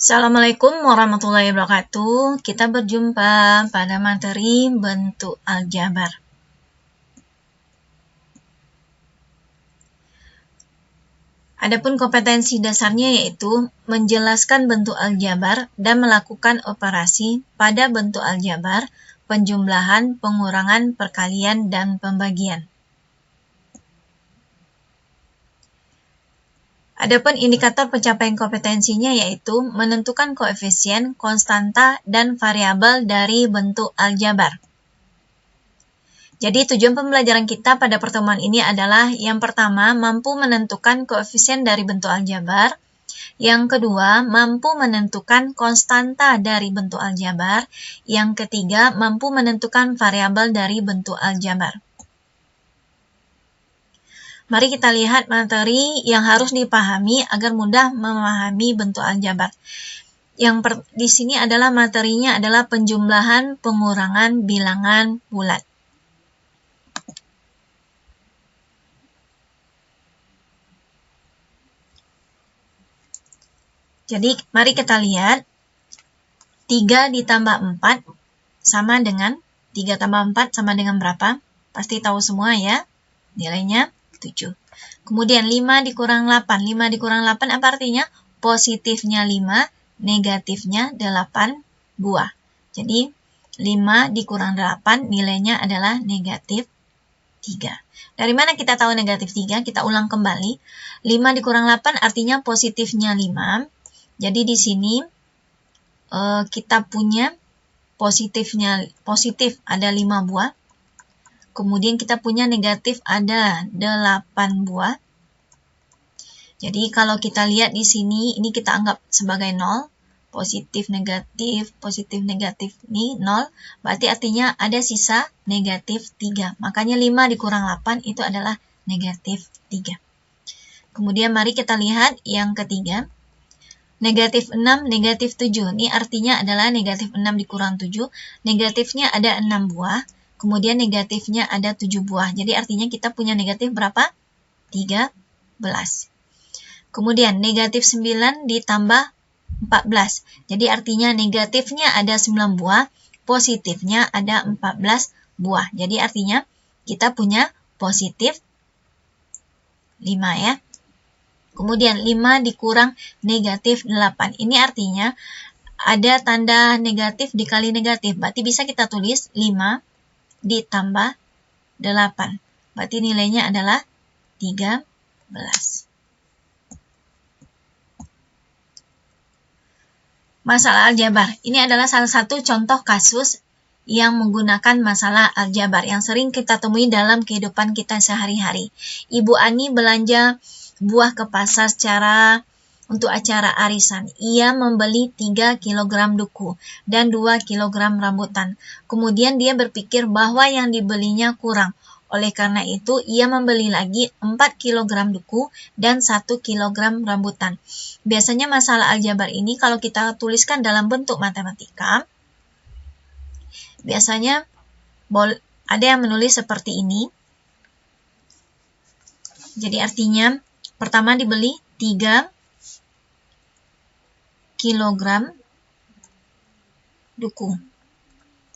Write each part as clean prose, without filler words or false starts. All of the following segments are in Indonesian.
Assalamualaikum warahmatullahi wabarakatuh. Kita berjumpa pada materi bentuk aljabar. Adapun kompetensi dasarnya yaitu menjelaskan bentuk aljabar dan melakukan operasi pada bentuk aljabar, penjumlahan, pengurangan, perkalian, dan pembagian. Adapun indikator pencapaian kompetensinya yaitu menentukan koefisien, konstanta, dan variabel dari bentuk aljabar. Jadi tujuan pembelajaran kita pada pertemuan ini adalah yang pertama, mampu menentukan koefisien dari bentuk aljabar. Yang kedua, mampu menentukan konstanta dari bentuk aljabar. Yang ketiga, mampu menentukan variabel dari bentuk aljabar. Mari kita lihat materi yang harus dipahami agar mudah memahami bentuk aljabar. Di sini adalah materinya adalah penjumlahan, pengurangan, bilangan bulat. Jadi, mari kita lihat. 3 ditambah 4 sama dengan 3 tambah 4 sama dengan berapa? Pasti tahu semua ya. Nilainya 7. Kemudian 5 dikurang 8. 5 dikurang 8 apa artinya? Positifnya 5, negatifnya 8 buah. Jadi 5 dikurang 8 nilainya adalah negatif 3. Dari mana kita tahu negatif 3? Kita ulang kembali. 5 dikurang 8 artinya positifnya 5. Jadi di sini kita punya positif ada 5 buah. Kemudian kita punya negatif ada 8 buah. Jadi kalau kita lihat di sini, ini kita anggap sebagai 0. Positif negatif ini 0. Berarti artinya ada sisa negatif 3. Makanya 5 dikurang 8 itu adalah negatif 3. Kemudian mari kita lihat yang ketiga. Negatif 6, negatif 7. Ini artinya adalah negatif 6 dikurang 7. Negatifnya ada 6 buah. Kemudian negatifnya ada 7 buah. Jadi artinya kita punya negatif berapa? 13. Kemudian negatif 9 ditambah 14. Jadi artinya negatifnya ada 9 buah. Positifnya ada 14 buah. Jadi artinya kita punya positif 5 ya. Kemudian 5 dikurang negatif 8. Ini artinya ada tanda negatif dikali negatif. Berarti bisa kita tulis 5 ditambah 8. Berarti nilainya adalah 13. Masalah aljabar. Ini adalah salah satu contoh kasus yang menggunakan masalah aljabar yang sering kita temui dalam kehidupan kita sehari-hari. Ibu Ani belanja buah ke pasar untuk acara arisan. Ia membeli 3 kg duku dan 2 kg rambutan. Kemudian dia berpikir bahwa yang dibelinya kurang. Oleh karena itu, ia membeli lagi 4 kg duku dan 1 kg rambutan. Biasanya masalah aljabar ini kalau kita tuliskan dalam bentuk matematika, biasanya ada yang menulis seperti ini. Jadi artinya, pertama dibeli 3 kg duku.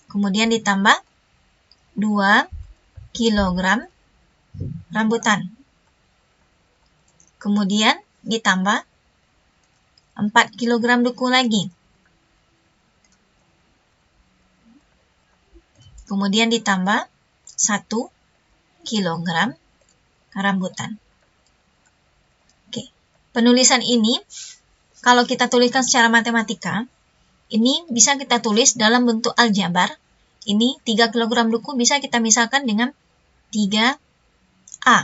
Kemudian ditambah 2 kg rambutan. Kemudian ditambah 4 kg duku lagi. Kemudian ditambah 1 kg rambutan. Oke. Penulisan ini kalau kita tuliskan secara matematika, ini bisa kita tulis dalam bentuk aljabar. Ini 3 kg duku bisa kita misalkan dengan 3A.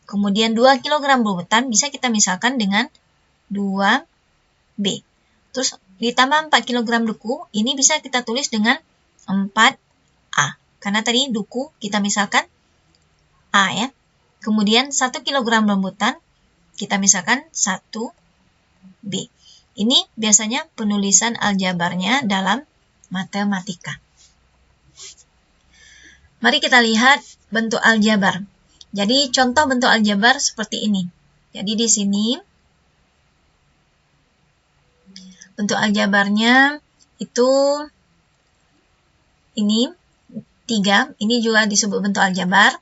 Kemudian 2 kg rambutan bisa kita misalkan dengan 2B. Terus ditambah 4 kg duku, ini bisa kita tulis dengan 4A. Karena tadi duku kita misalkan A ya. Kemudian 1 kg rambutan kita misalkan 1B. Ini biasanya penulisan aljabarnya dalam matematika. Mari kita lihat bentuk aljabar. Jadi contoh bentuk aljabar seperti ini. Jadi di sini bentuk aljabarnya itu ini 3, ini juga disebut bentuk aljabar.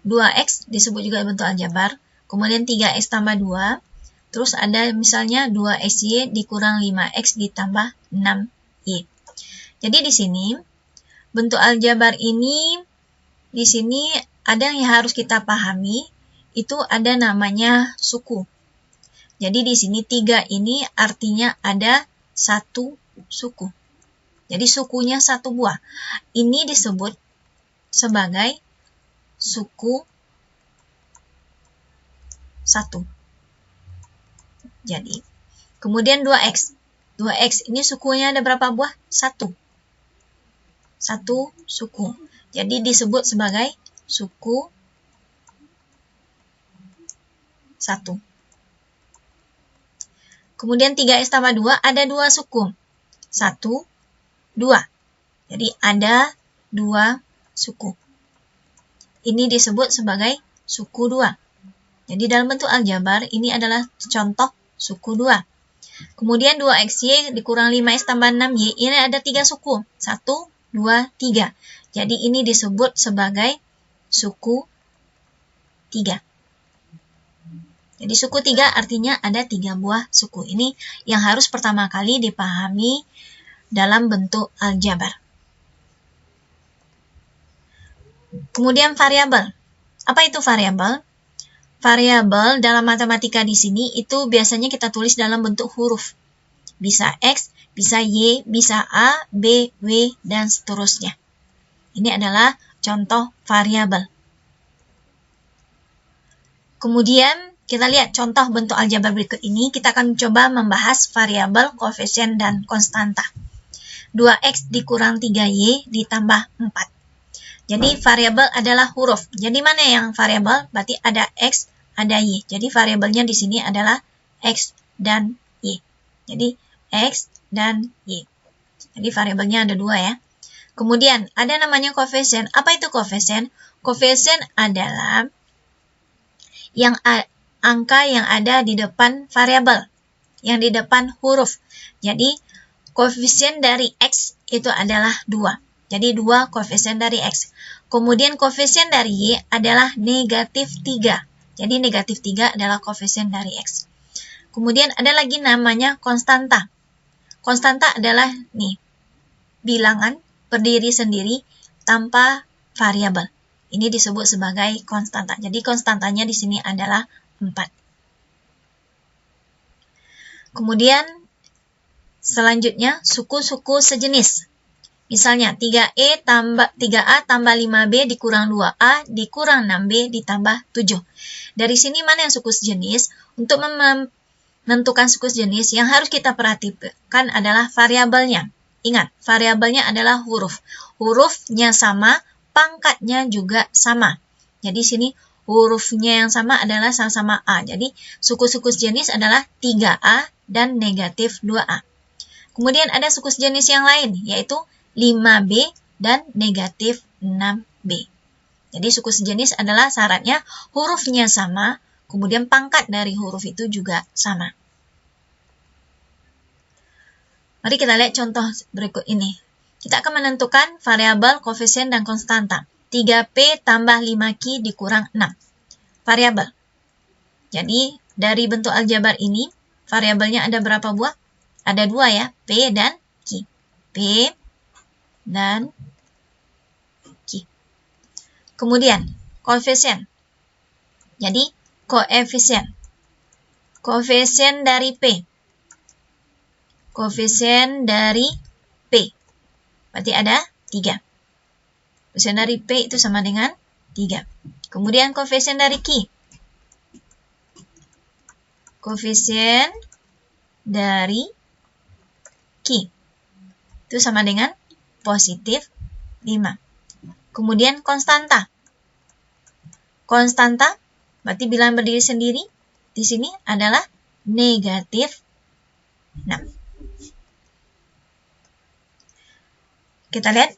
2x disebut juga bentuk aljabar. Kemudian 3x tambah 2. Terus ada misalnya 2xy dikurang 5x ditambah 6y. Jadi di sini bentuk aljabar ini di sini ada yang harus kita pahami, itu ada namanya suku. Jadi di sini 3 ini artinya ada satu suku. Jadi sukunya satu buah. Ini disebut sebagai suku 1. Jadi, kemudian 2x. 2x ini sukunya ada berapa buah? 1. Satu suku. Jadi disebut sebagai suku 1. Kemudian 3x tambah 2 ada 2 suku. 1, 2. Jadi ada 2 suku. Ini disebut sebagai suku 2. Jadi dalam bentuk aljabar ini adalah contoh suku 2. Kemudian 2xy dikurang 5x tambah 6y, ini ada 3 suku. 1, 2, 3. Jadi ini disebut sebagai suku 3. Jadi suku 3 artinya ada 3 buah suku. Ini yang harus pertama kali dipahami dalam bentuk aljabar. Kemudian variabel. Apa itu variabel? Variabel dalam matematika di sini itu biasanya kita tulis dalam bentuk huruf. Bisa X, bisa Y, bisa A, B, W, dan seterusnya. Ini adalah contoh variabel. Kemudian kita lihat contoh bentuk aljabar berikut ini. Kita akan coba membahas variabel, koefisien, dan konstanta. 2x dikurang 3y ditambah 4. Jadi variabel adalah huruf. Jadi mana yang variabel? Berarti ada x, ada y. Jadi variabelnya di sini adalah x dan y. Jadi x dan y. Jadi variabelnya ada 2 ya. Kemudian ada namanya koefisien. Apa itu koefisien? Koefisien adalah angka yang ada di depan variabel, yang di depan huruf. Jadi koefisien dari x itu adalah 2. Jadi 2 koefisien dari x. Kemudian koefisien dari y adalah negatif 3. Jadi negatif 3 adalah koefisien dari x. Kemudian ada lagi namanya konstanta. Konstanta adalah bilangan berdiri sendiri tanpa variabel. Ini disebut sebagai konstanta. Jadi konstantanya di sini adalah 4. Kemudian selanjutnya suku-suku sejenis. Misalnya 3A tambah 5B dikurang 2A dikurang 6B ditambah 7. Dari sini mana yang suku sejenis? Untuk menentukan suku sejenis yang harus kita perhatikan adalah variabelnya. Ingat, variabelnya adalah huruf. Hurufnya sama, pangkatnya juga sama. Jadi sini hurufnya yang sama adalah sama-sama A. Jadi suku-suku sejenis adalah 3A dan negatif 2A. Kemudian ada suku sejenis yang lain, yaitu 5B dan negatif 6B. Jadi suku sejenis adalah syaratnya hurufnya sama, kemudian pangkat dari huruf itu juga sama. Mari kita lihat contoh berikut ini. Kita akan menentukan variabel, koefisien, dan konstanta. 3P tambah 5Q dikurang 6. Variabel. Jadi dari bentuk aljabar ini, variabelnya ada berapa buah? Ada 2 ya, P dan Q. P dan Q. Kemudian, koefisien. Jadi, koefisien. Koefisien dari P. Koefisien dari P. Berarti ada 3. Koefisien dari P itu sama dengan 3. Kemudian, koefisien dari Q. Koefisien dari Q. Itu sama dengan positif 5. Kemudian konstanta. Konstanta berarti bilangan berdiri sendiri. Di sini adalah negatif 6. Kita lihat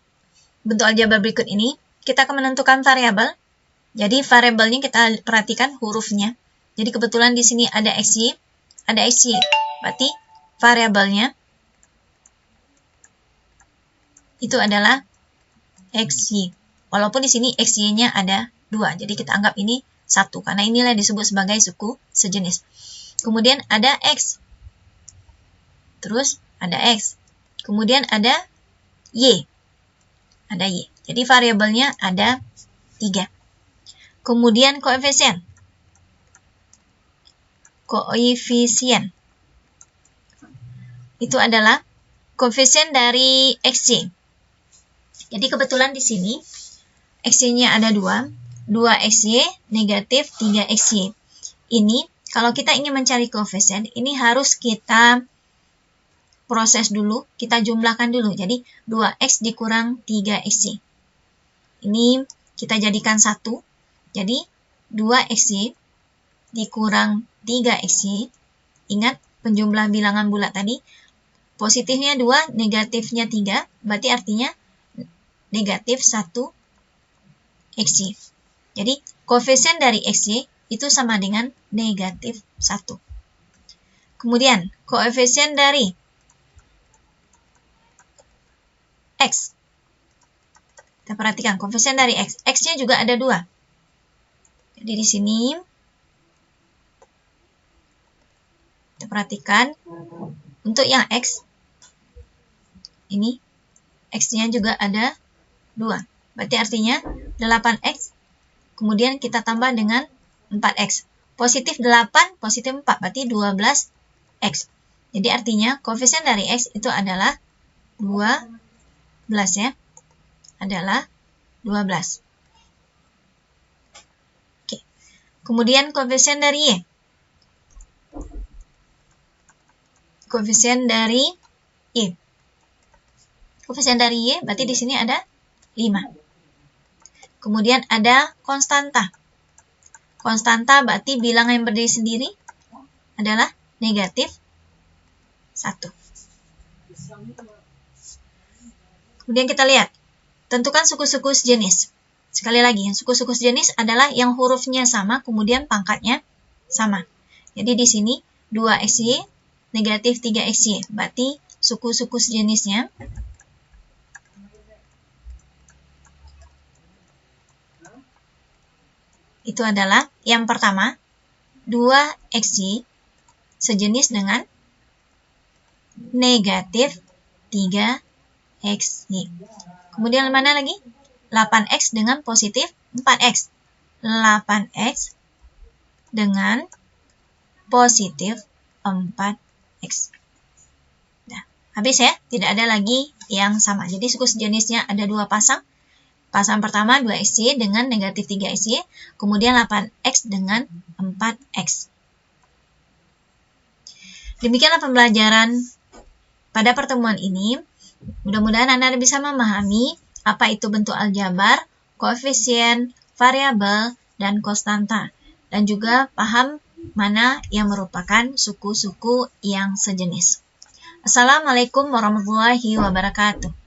bentuk aljabar berikut ini. Kita akan menentukan variabel. Jadi variabelnya kita perhatikan hurufnya. Jadi kebetulan di sini ada xy, ada xy. Berarti variabelnya itu adalah XY. Walaupun di sini XY-nya ada 2, jadi kita anggap ini 1, karena inilah disebut sebagai suku sejenis. Kemudian ada X, terus ada X, kemudian ada Y, jadi variabelnya ada 3. Kemudian koefisien itu adalah koefisien dari XY. Jadi kebetulan di sini XY-nya ada 2 XY negatif 3 XY. Ini kalau kita ingin mencari koefisien, ini harus kita proses dulu, kita jumlahkan dulu. Jadi 2X dikurang 3XY. Ini kita jadikan 1. Jadi 2XY dikurang 3XY. Ingat penjumlah bilangan bulat tadi. Positifnya 2, negatifnya 3. Berarti artinya negatif 1 XY. Jadi koefisien dari XY itu sama dengan negatif 1. Kemudian koefisien dari X. Kita perhatikan koefisien dari X. X-nya juga ada 2. Jadi di sini kita perhatikan untuk yang X ini X-nya juga ada 2. Berarti artinya 8X. Kemudian kita tambah dengan 4X. Positif 8, positif 4. Berarti 12X. Jadi artinya koefisien dari X itu adalah 12 ya. Adalah 12. Oke. Kemudian koefisien dari Y. Koefisien dari Y. Koefisien dari Y berarti di sini ada 5. Kemudian ada konstanta. Konstanta berarti bilangan yang berdiri sendiri adalah negatif 1. Kemudian kita lihat, tentukan suku-suku sejenis. Sekali lagi, yang suku-suku sejenis adalah yang hurufnya sama, kemudian pangkatnya sama. Jadi di sini 2XY negatif 3XY. Berarti suku-suku sejenisnya itu adalah yang pertama 2XY sejenis dengan negatif 3XY. Kemudian mana lagi? 8X dengan positif 4X. 8X dengan positif 4X. Nah, habis ya, tidak ada lagi yang sama. Jadi suku sejenisnya ada 2 pasang. Pasang pertama 2XY dengan negatif 3XY, kemudian 8X dengan 4X. Demikianlah pembelajaran pada pertemuan ini. Mudah-mudahan Anda bisa memahami apa itu bentuk aljabar, koefisien, variabel, dan konstanta. Dan juga paham mana yang merupakan suku-suku yang sejenis. Assalamualaikum warahmatullahi wabarakatuh.